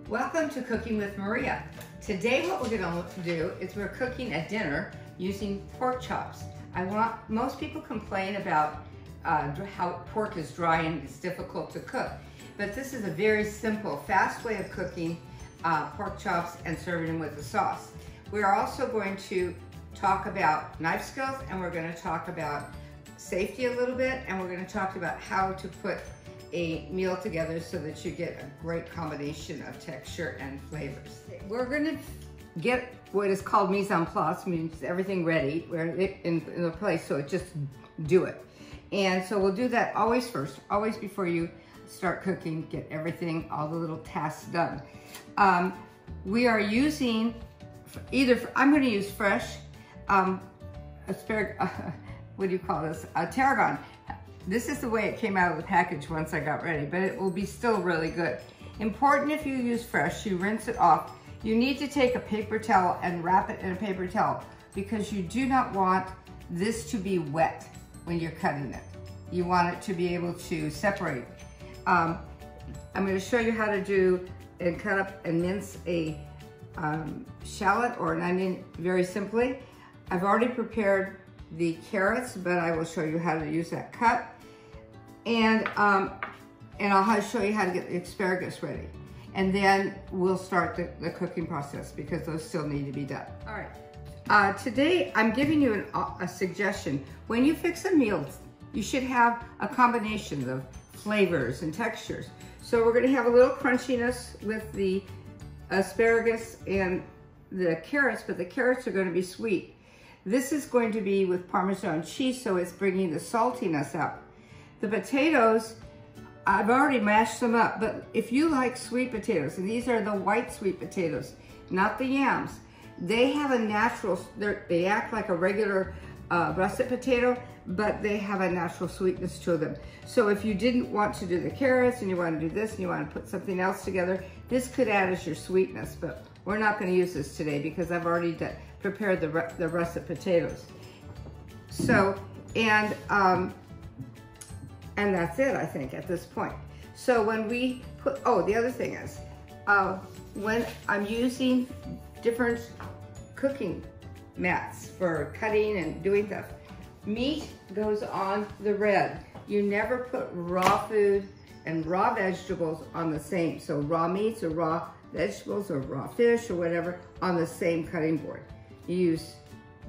Welcome to Cooking with Maria. Today what we're going to do is we're cooking a dinner using pork chops. Most people complain about how pork is dry and it's difficult to cook, but this is a very simple, fast way of cooking pork chops and serving them with a sauce. We are also going to talk about knife skills, and we're going to talk about safety a little bit, and we're going to talk about how to put a meal together so that you get a great combination of texture and flavors. We're going to get what is called mise en place, means everything ready, we're in the place, so just do it. And so we'll do that always first, always before you start cooking, get everything, all the little tasks done. We are using I'm going to use fresh asparagus, what do you call this? Tarragon. This is the way it came out of the package once I got ready, but it will be still really good. Important if you use fresh, you rinse it off. You need to take a paper towel and wrap it in a paper towel because you do not want this to be wet when you're cutting it. You want it to be able to separate. I'm going to show you how to do and cut up and mince a shallot or an onion very simply. I've already prepared the carrots, but I will show you how to use that cut. And I'll show you how to get the asparagus ready. And then we'll start the cooking process because those still need to be done. All right. Today I'm giving you a suggestion. When you fix a meal, you should have a combination of flavors and textures. So we're going to have a little crunchiness with the asparagus and the carrots, but the carrots are going to be sweet. This is going to be with Parmesan cheese, so it's bringing the saltiness out. The potatoes, I've already mashed them up, but if you like sweet potatoes, and these are the white sweet potatoes, not the yams, they have a natural, they act like a regular russet potato, but they have a natural sweetness to them. So if you didn't want to do the carrots and you want to do this and you want to put something else together, this could add as your sweetness, but we're not going to use this today because I've already prepared the russet potatoes. So, and that's it, I think, at this point. So when we put, the other thing is, when I'm using different cooking mats for cutting and doing stuff, meat goes on the red. You never put raw food and raw vegetables on the same. So raw meats or raw vegetables or raw fish or whatever on the same cutting board. You use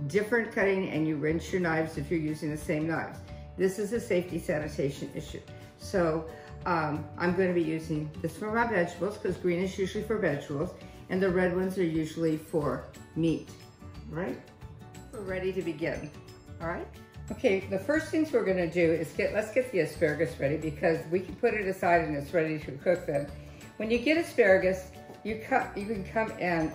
different cutting and you rinse your knives if you're using the same knives. This is a safety sanitation issue. So I'm going to be using this for my vegetables because green is usually for vegetables and the red ones are usually for meat, right? We're ready to begin, all right? Okay, the first things we're gonna do is let's get the asparagus ready because we can put it aside and it's ready to cook then. When you get asparagus, you can come and,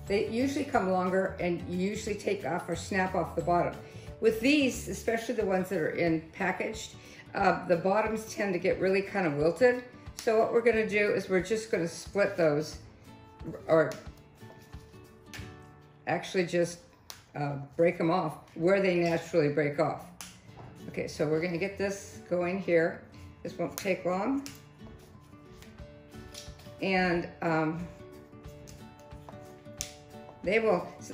they usually come longer and you usually take off or snap off the bottom. With these, especially the ones that are packaged, the bottoms tend to get really kind of wilted. So what we're gonna do is we're just gonna split those, or actually just break them off where they naturally break off. Okay, so we're gonna get this going here. This won't take long. And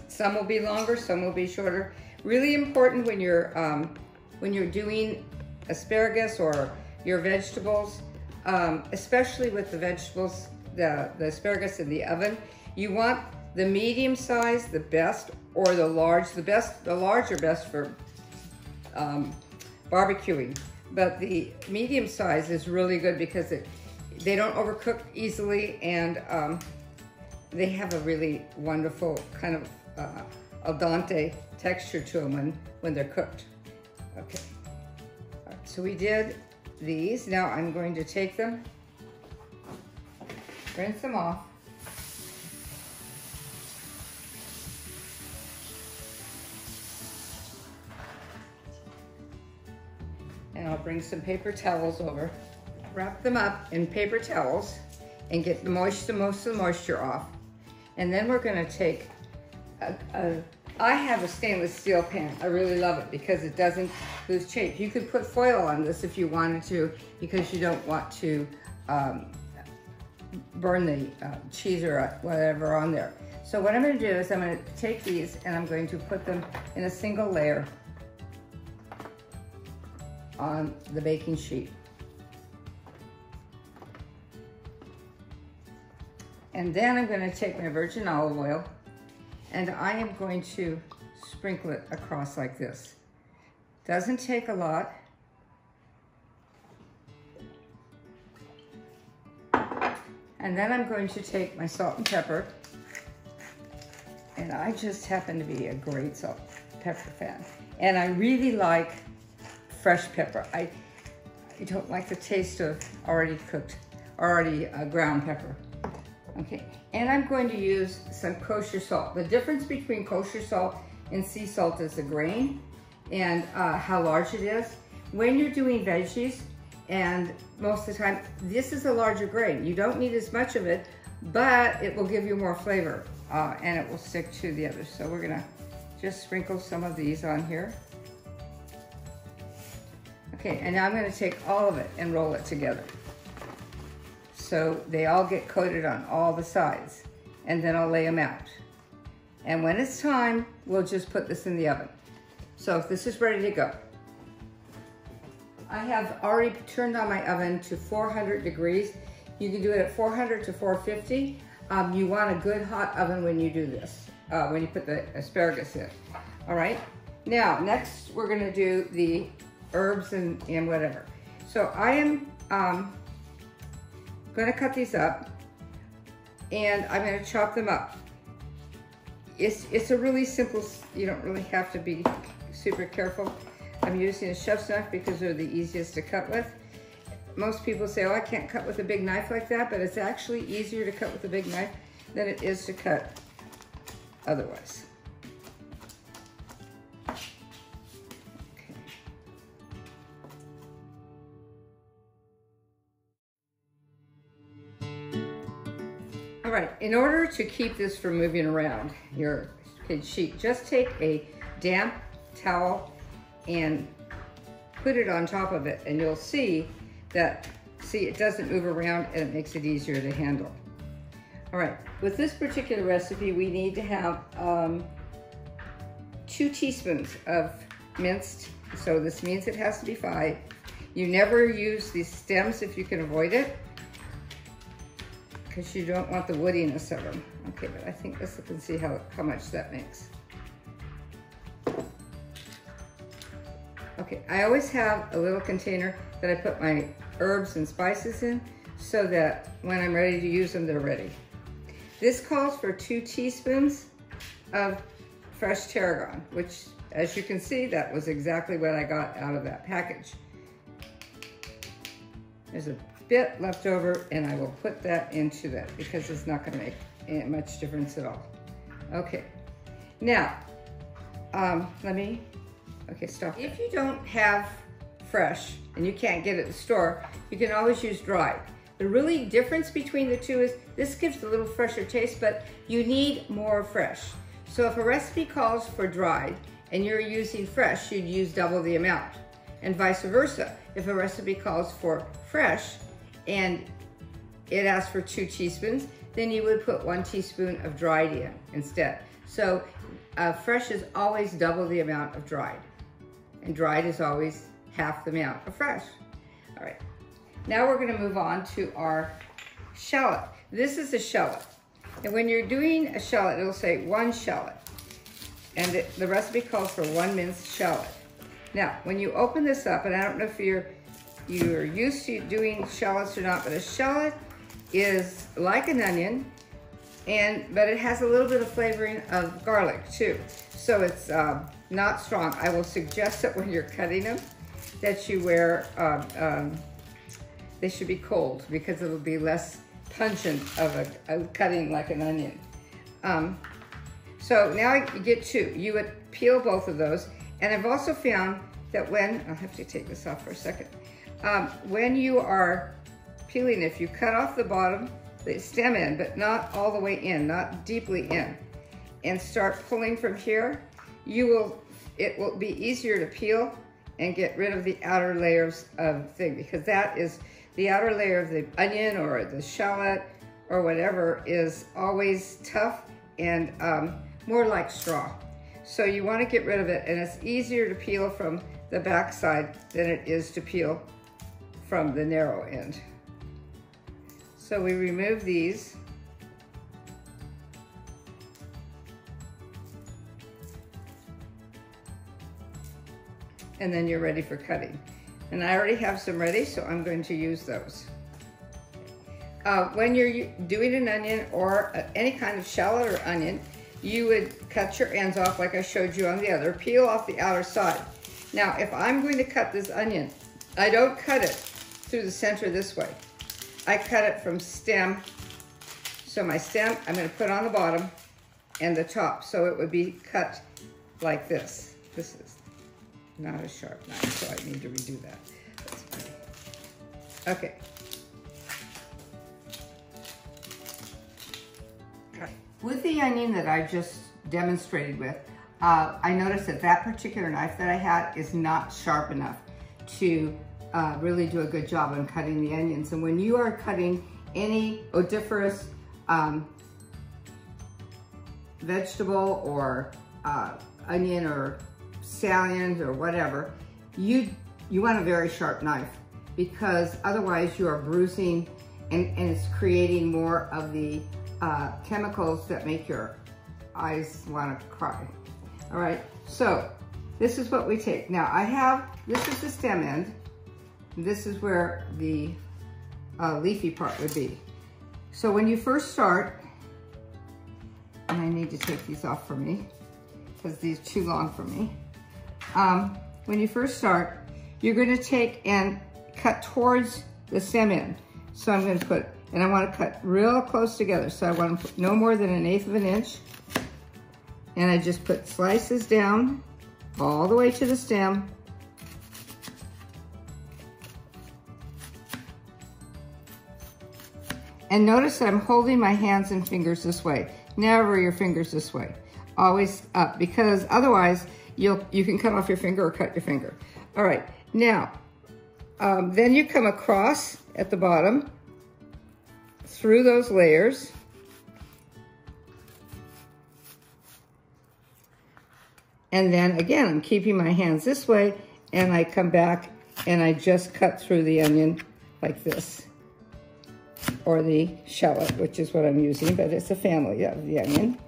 some will be longer, some will be shorter. Really important when you're doing asparagus or your vegetables, especially with the vegetables, the asparagus in the oven, you want the medium size, the best, or the large. The large are best for barbecuing, but the medium size is really good because they don't overcook easily and they have a really wonderful kind of al dente texture to them when they're cooked. Okay, all right, so we did these. Now I'm going to take them, rinse them off. And I'll bring some paper towels over. Wrap them up in paper towels and get most of the moisture off. And then we're gonna take I have a stainless steel pan. I really love it because it doesn't lose shape. You could put foil on this if you wanted to because you don't want to burn the cheese or whatever on there. So what I'm gonna do is I'm gonna take these and I'm going to put them in a single layer on the baking sheet. And then I'm gonna take my virgin olive oil and I am going to sprinkle it across like this. Doesn't take a lot. And then I'm going to take my salt and pepper, and I just happen to be a great salt and pepper fan. And I really like fresh pepper. I don't like the taste of already cooked, ground pepper. Okay, and I'm going to use some kosher salt. The difference between kosher salt and sea salt is the grain and how large it is. When you're doing veggies, and most of the time, this is a larger grain. You don't need as much of it, but it will give you more flavor and it will stick to the others. So we're gonna just sprinkle some of these on here. Okay, and now I'm gonna take all of it and roll it together. So they all get coated on all the sides, and then I'll lay them out. And when it's time, we'll just put this in the oven. So if this is ready to go. I have already turned on my oven to 400 degrees. You can do it at 400 to 450. You want a good hot oven when you do this, when you put the asparagus in. All right, now next we're gonna do the herbs and whatever. So I am gonna cut these up and I'm gonna chop them up. It's a really simple, you don't really have to be super careful. I'm using a chef's knife because they're the easiest to cut with. Most people say, oh, I can't cut with a big knife like that, but it's actually easier to cut with a big knife than it is to cut otherwise. Okay. All right, in order to keep this from moving around your sheet, just take a damp towel and put it on top of it, and you'll see that, it doesn't move around and it makes it easier to handle. All right, with this particular recipe, we need to have 2 teaspoons of minced, so this means it has to be 5. You never use these stems if you can avoid it, because you don't want the woodiness of them. Okay, but I think let's look and see how much that makes. Okay, I always have a little container that I put my herbs and spices in so that when I'm ready to use them, they're ready. This calls for 2 teaspoons of fresh tarragon, which, as you can see, that was exactly what I got out of that package. There's a bit left over, and I will put that into that because it's not gonna make much difference at all. Okay, now, okay, stop. If you don't have fresh and you can't get it at the store, you can always use dried. The really difference between the two is this gives a little fresher taste, but you need more fresh. So if a recipe calls for dried and you're using fresh, you'd use double the amount, and vice versa. If a recipe calls for fresh and it asks for 2 teaspoons, then you would put 1 teaspoon of dried in instead. So fresh is always double the amount of dried, and dried is always half the amount of fresh. All right, now we're gonna move on to our shallot. This is a shallot, and when you're doing a shallot, it'll say 1 shallot, and the recipe calls for 1 minced shallot. Now, when you open this up, and I don't know if you're used to doing shallots or not, but a shallot is like an onion, but it has a little bit of flavoring of garlic too. So it's not strong. I will suggest that when you're cutting them, that you wear, they should be cold because it'll be less pungent of a cutting like an onion. So now you get 2. You would peel both of those. And I've also found that I'll have to take this off for a second. When you are peeling, if you cut off the bottom, the stem end, but not all the way in, not deeply in, and start pulling from here, it will be easier to peel and get rid of the outer layers of thing, because that is the outer layer of the onion or the shallot or whatever is always tough and more like straw. So you want to get rid of it, and it's easier to peel from the back side than it is to peel from the narrow end. So we remove these. And then you're ready for cutting. And I already have some ready, so I'm going to use those. When you're doing an onion or any kind of shallot or onion, you would cut your ends off like I showed you on the other, peel off the outer side. Now, if I'm going to cut this onion, I don't cut it through the center this way. I cut it from stem. So my stem, I'm going to put on the bottom and the top, so it would be cut like this. This is not a sharp knife, so I need to redo that. That's funny. Okay. With the onion that I just demonstrated with, I noticed that that particular knife that I had is not sharp enough to really do a good job on cutting the onions. And when you are cutting any odoriferous vegetable or onion or scallions or whatever, you want a very sharp knife, because otherwise you are bruising and it's creating more of the chemicals that make your eyes want to cry. All right, so this is what we take. Now this is the stem end. This is where the leafy part would be. So when you first start, and I need to take these off for me because these are too long for me. When you first start, you're going to take and cut towards the stem end. So I'm going to put, and I want to cut real close together. So I want to put no more than 1/8 of an inch. And I just put slices down all the way to the stem. And notice that I'm holding my hands and fingers this way. Never your fingers this way. Always up, because otherwise you can cut off your finger or cut your finger. All right, now, then you come across at the bottom through those layers. And then again, I'm keeping my hands this way, and I come back and I just cut through the onion like this. Or the shallot, which is what I'm using, but it's a family of the onion.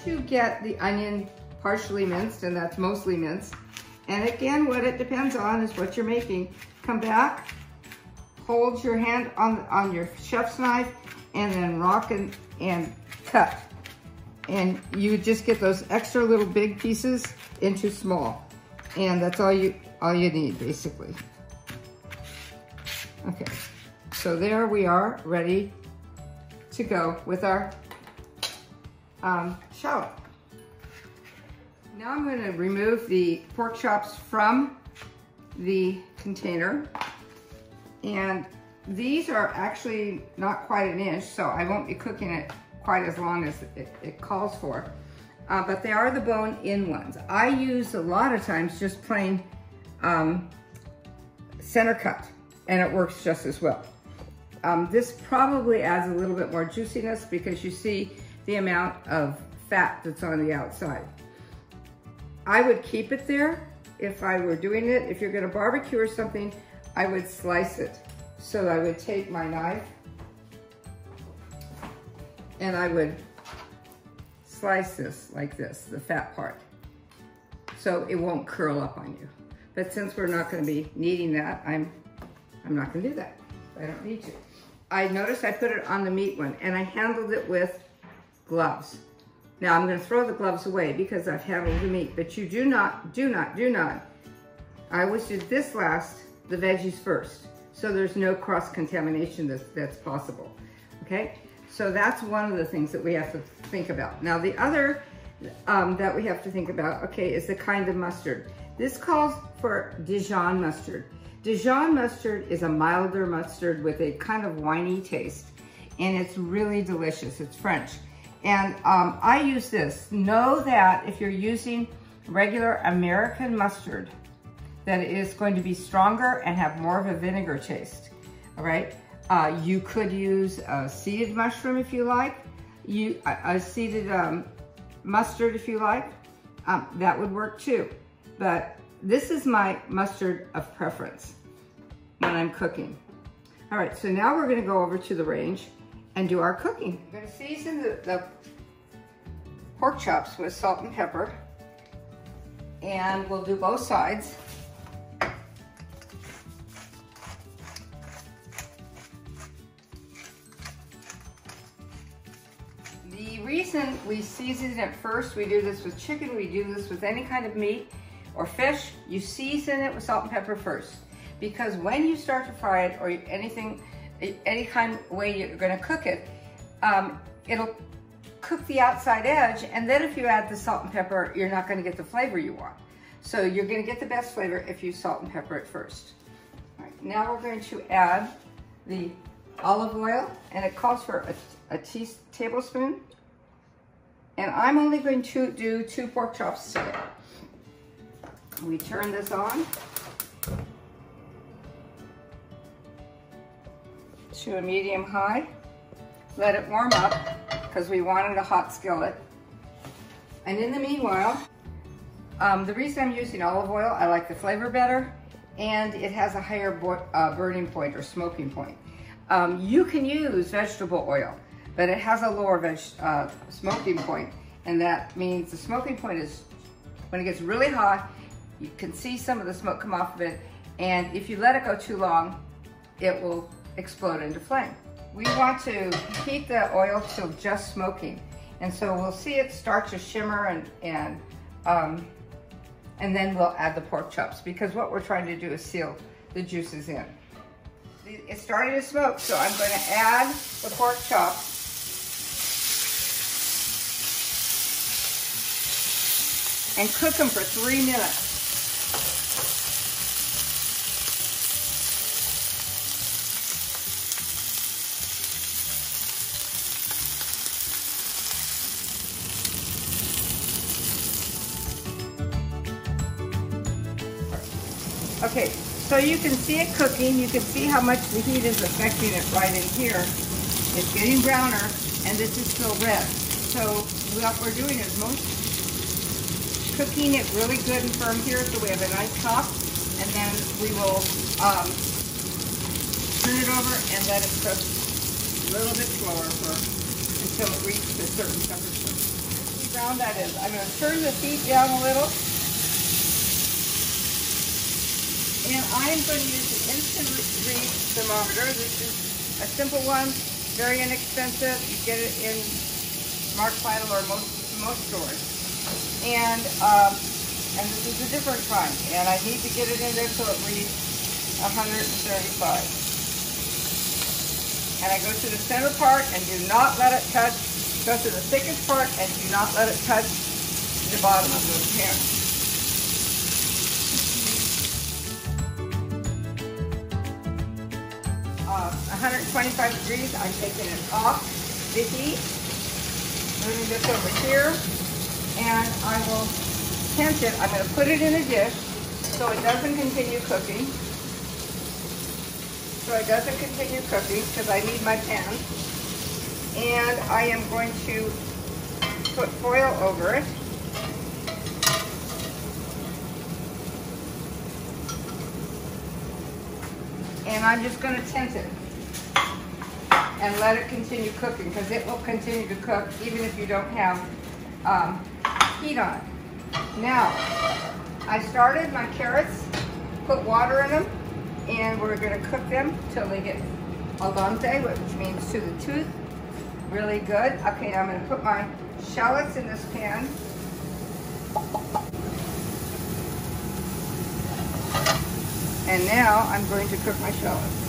To get the onion partially minced, and that's mostly minced. And again, what it depends on is what you're making. Come back, hold your hand on your chef's knife, and then rock and cut. And you just get those extra little big pieces into small. And that's all you need, basically. Okay, so there we are, ready to go with our shallot. Now I'm going to remove the pork chops from the container. And these are actually not quite 1 inch, so I won't be cooking it quite as long as it calls for. But they are the bone-in ones. I use a lot of times just plain center cut, and it works just as well. This probably adds a little bit more juiciness because you see the amount of fat that's on the outside. I would keep it there if I were doing it. If you're gonna barbecue or something, I would slice it. So I would take my knife and I would slice this like this, the fat part, so it won't curl up on you. But since we're not going to be needing that, I'm not going to do that. I don't need to. I noticed I put it on the meat one, and I handled it with gloves. Now I'm going to throw the gloves away because I've handled the meat, but you do not. I always do this last, the veggies first, so there's no cross-contamination that's possible, okay? So that's one of the things that we have to think about. Now the other that we have to think about, okay, is the kind of mustard. This calls for Dijon mustard. Dijon mustard is a milder mustard with a kind of winey taste, and it's really delicious. It's French. And I use this. Know that if you're using regular American mustard that is going to be stronger and have more of a vinegar taste, all right? You could use a seeded mushroom if you like, a seeded mustard if you like, that would work too. But this is my mustard of preference when I'm cooking. All right, so now we're gonna go over to the range and do our cooking. I'm gonna season the pork chops with salt and pepper, and we'll do both sides. The reason we season it first, we do this with chicken, we do this with any kind of meat or fish, you season it with salt and pepper first. Because when you start to fry it, or anything, any kind of way you're gonna cook it, it'll cook the outside edge, and then if you add the salt and pepper, you're not gonna get the flavor you want. So you're gonna get the best flavor if you salt and pepper it first. All right, now we're going to add the olive oil, and it calls for a tablespoon. And I'm only going to do 2 pork chops today. We turn this on to a medium high. Let it warm up because we wanted a hot skillet. And in the meanwhile, the reason I'm using olive oil, I like the flavor better, and it has a higher burning point or smoking point. You can use vegetable oil, but it has a lower smoking point, and that means the smoking point is when it gets really hot, you can see some of the smoke come off of it, and if you let it go too long, it will explode into flame. We want to heat the oil till just smoking, and so we'll see it start to shimmer, and then we'll add the pork chops, because what we're trying to do is seal the juices in. It's starting to smoke, so I'm going to add the pork chops. And cook them for 3 minutes. Okay, so you can see it cooking. You can see how much the heat is affecting it right in here. It's getting browner, and this is still red. So what we're doing is cooking it really good and firm here, so we have a nice top, and then we will turn it over and let it cook a little bit slower until it reaches a certain temperature. See how brown that is. I'm going to turn the heat down a little, and I'm going to use the instant read thermometer. This is a simple one, very inexpensive. You get it in Smart Final or most stores. And this is a different kind, and I need to get it in there so it reads 135. And I go to the center part and do not let it touch. Go to the thickest part and do not let it touch the bottom of the pan. 125 degrees, I'm taking it off the heat, moving this over here, and I will tent it. I'm going to put it in a dish so it doesn't continue cooking. Because I need my pan. And I am going to put foil over it. And I'm just going to tent it and let it continue cooking, because it will continue to cook even if you don't have heat on it. Now, I started my carrots, put water in them, and we're going to cook them till they get al dente, which means to the tooth, really good. Okay, now I'm going to put my shallots in this pan. And now I'm going to cook my shallots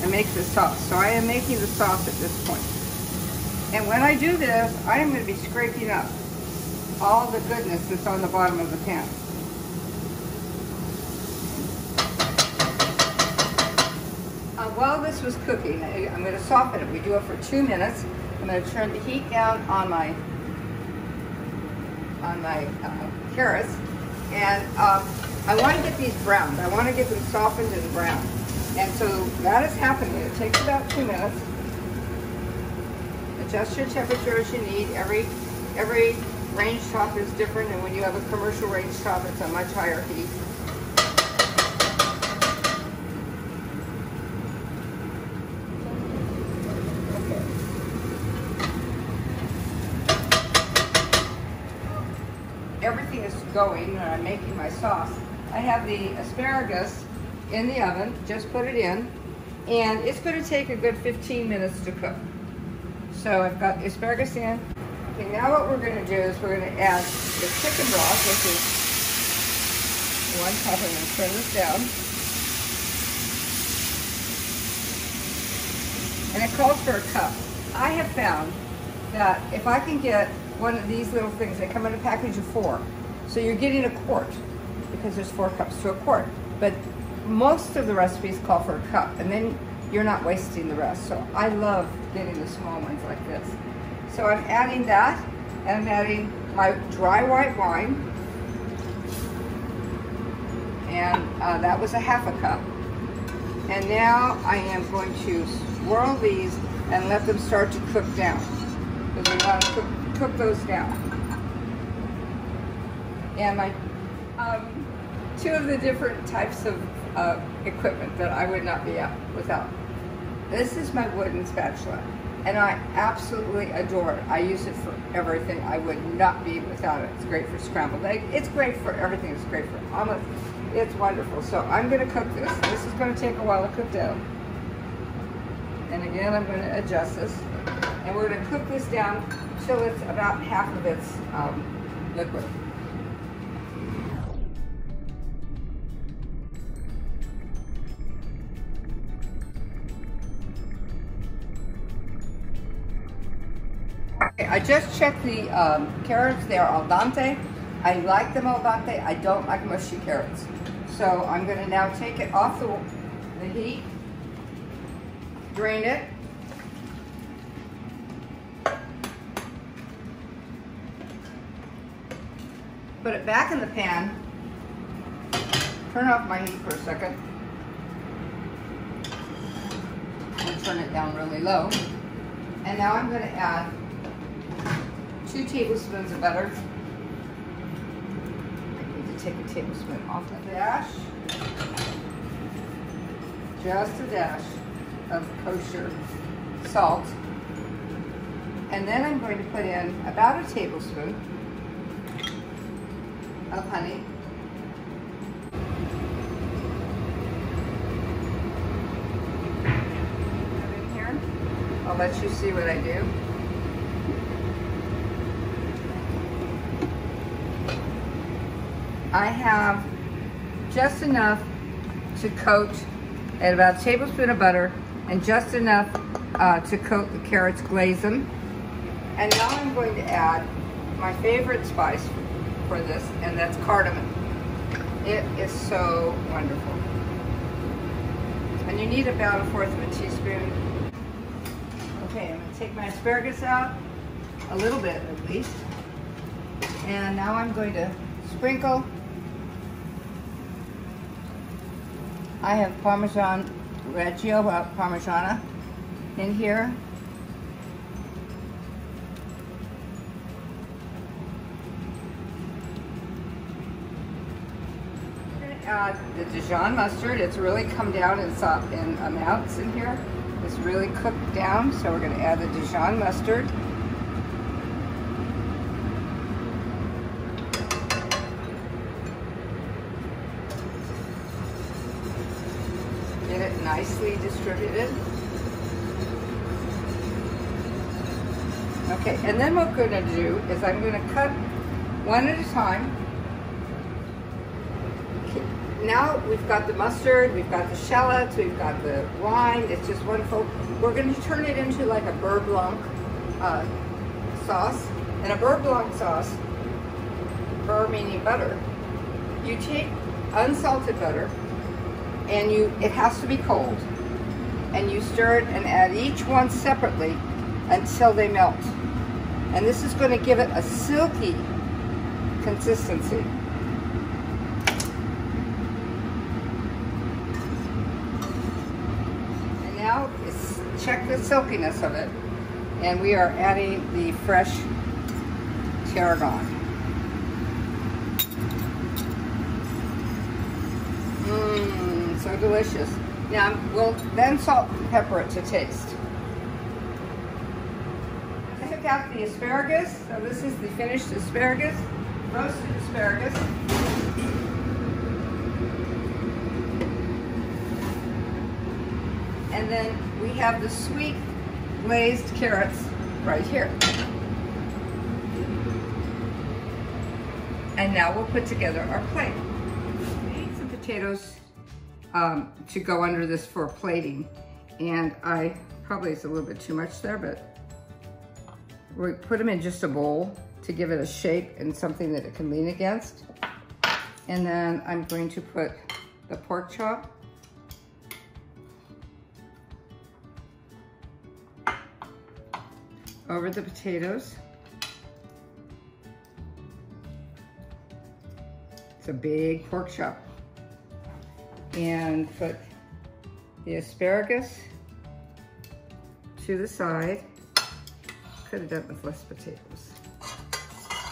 and make the sauce. So I am making the sauce at this point. And when I do this, I am going to be scraping up all the goodness that's on the bottom of the pan. While this was cooking, I'm going to soften it. We do it for 2 minutes. I'm going to turn the heat down on my carrots, and I want to get these browned. I want to get them softened and browned. And so that is happening. It takes about 2 minutes. Adjust your temperature as you need. Every range top is different, and when you have a commercial range top, it's a much higher heat. Everything is going, and I'm making my sauce. I have the asparagus in the oven, just put it in, and it's going to take a good 15 minutes to cook. So I've got the asparagus in. Okay, now what we're going to do is we're going to add the chicken broth, which is 1 cup. I'm going to turn this down. And it calls for a cup. I have found that if I can get one of these little things, they come in a package of 4. So you're getting a quart, because there's 4 cups to a quart. But most of the recipes call for a cup, and then you're not wasting the rest. So I love getting the small ones like this. So I'm adding that, and I'm adding my dry white wine, and that was a ½ a cup. And now I am going to swirl these and let them start to cook down, because we want to cook those down. And my 2 of the different types of equipment that I would not be without. This is my wooden spatula, and I absolutely adore it. I use it for everything. I would not be without it. It's great for scrambled egg. It's great for everything. It's great for omelets. It's wonderful. So I'm going to cook this. This is going to take a while to cook down. And again, I'm going to adjust this. And we're going to cook this down till it's about half of its liquid. Okay, I just checked the carrots. They are al dente. I like them al dente. I don't like mushy carrots. So I'm going to now take it off the heat, drain it, put it back in the pan, turn off my heat for a second, and turn it down really low. And now I'm going to add 2 tablespoons of butter. I need to take a tablespoon off the dash. Just a dash of kosher salt. And then I'm going to put in about a tablespoon of honey. In here, I'll let you see what I do. I have just enough to coat, and about a tablespoon of butter, and just enough to coat the carrots, glaze them. And now I'm going to add my favorite spice for this, and that's cardamom. It is so wonderful. And you need about 1/4 of a teaspoon. Okay, I'm going to take my asparagus out, a little bit at least. And now I'm going to sprinkle. I have Parmesan Reggio Parmigiana in here. The Dijon mustard. It's really come down in amounts in here. It's really cooked down, so we're going to add the Dijon mustard. Get it nicely distributed. Okay, and then what we're going to do is I'm going to cut one at a time. Now we've got the mustard, we've got the shallots, we've got the wine. It's just wonderful. We're going to turn it into like a beurre blanc sauce. And a beurre blanc sauce, beurre meaning butter, you take unsalted butter, and it has to be cold, and you stir it and add each one separately until they melt. And this is going to give it a silky consistency. And now check the silkiness of it. And we are adding the fresh tarragon. So delicious. Now we'll then salt and pepper it to taste. I took out the asparagus. So this is the finished asparagus, roasted asparagus. And then we have the sweet glazed carrots right here. And now we'll put together our plate. We need some potatoes to go under this for plating. And probably it's a little bit too much there, but we put them in just a bowl to give it a shape and something that it can lean against. And then I'm going to put the pork chop. Over the potatoes. It's a big pork chop. And put the asparagus to the side. Could have done with less potatoes.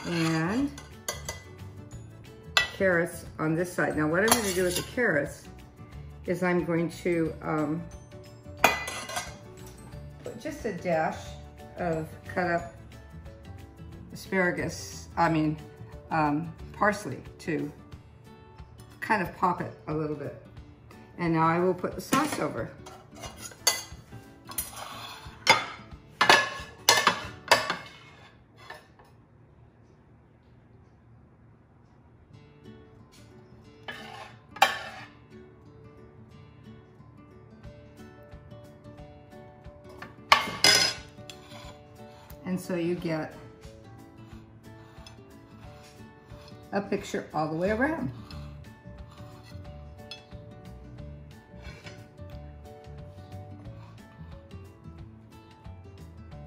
And carrots on this side. Now what I'm going to do with the carrots is I'm going to put just a dash of cut up parsley to kind of pop it a little bit. And now I will put the sauce over. And so you get a picture all the way around.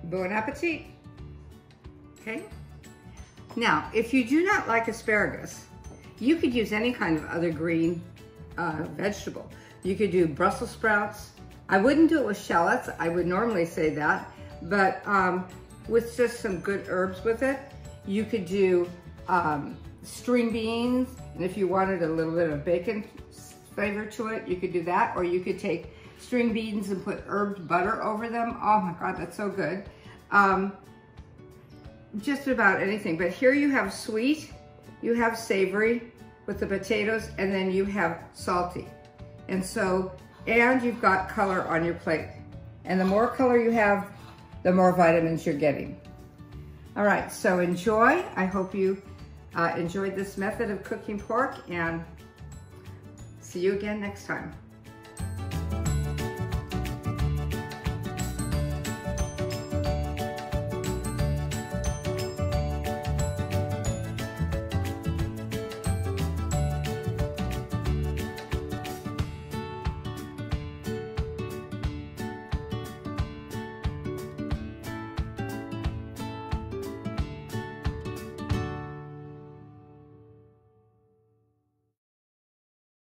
Bon appetit. Okay. Now, if you do not like asparagus, you could use any kind of other green vegetable. You could do Brussels sprouts. I wouldn't do it with shallots. I would normally say that, but with just some good herbs with it. You could do string beans, and if you wanted a little bit of bacon flavor to it, you could do that, or you could take string beans and put herbed butter over them. Oh my God, that's so good. Just about anything, but here you have sweet, you have savory with the potatoes, and then you have salty. And you've got color on your plate. And the more color you have, the more vitamins you're getting. All right, so enjoy. I hope you enjoyed this method of cooking pork, and see you again next time.